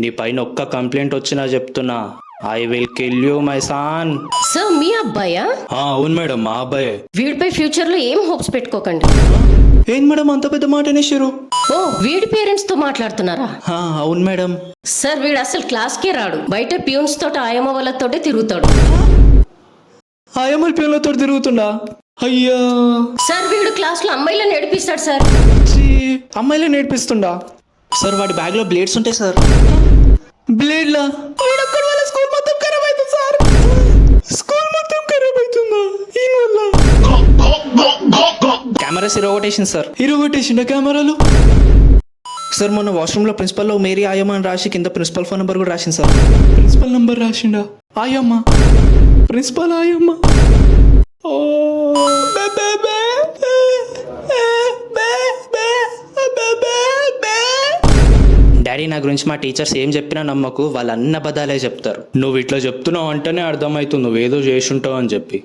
నీ పైన ఒక్క కంప్లైంట్ వచ్చినా చెప్తున్నా, I will kill you my son. Sir మీ అబ్బాయా? అవును మేడం, మా అబ్బాయే. వీడిపై ఫ్యూచర్ లో ఏం హోప్స్ పెట్టుకోకండి. ఏం మేడం అంత పెద్ద మాట అనేసారు? ఓ వీడి పేరెంట్స్ తో మాట్లాడుతున్నారా? అవును మేడం. సార్ వీడు అసలు క్లాస్ కే రాడు, బయట ప్యూన్స్ తోటి ఆయమ్మ వాళ్ళతోటే తిరుగుతాడు. ఆయమ్మల పిల్లలతో తిరుగుతుండా? అయ్యా సార్ వీడు క్లాస్ లో అమ్మాయిలను ఏడిపిస్తాడు సార్. అమ్మాయిలే నేర్పిస్తుండా? సార్ వాడి బ్యాగ్ లో బ్లేడ్స్ ఉంటాయి సార్. బ్లేడ్లా? స్కూల్ మొత్తం ఖరాబ్ అవుతుంది సార్. స్కూల్ మొత్తం ఖరాబ్ అవుతుందా ఈయన వల్ల? Cameras ఇరగొట్టేసింది sir. ఇరగొట్టేసిండా కెమెరాలు? సార్ మొన్న వాష్రూమ్ లో ప్రిన్సిపల్ లో మేరీ ఆయమ్మ అని రాసి కింద ప్రిన్సిపల్ ఫోన్ నెంబర్ కూడా రాసింది సార్. Principal number రాసిండా? ఆయమ్మ ప్రిన్సిపల్ ఆయమ్మ. ఓ డాడీ, నా గురించి మా టీచర్స్ ఏం చెప్పినా నమ్మకు, వాళ్ళు అన్ని అబద్ధాలే చెప్తారు. నువ్వు ఇట్లా చెప్తున్నావు అంటేనే అర్థమవుతుంది నువ్వేదో చేసుంటావు అని చెప్పి.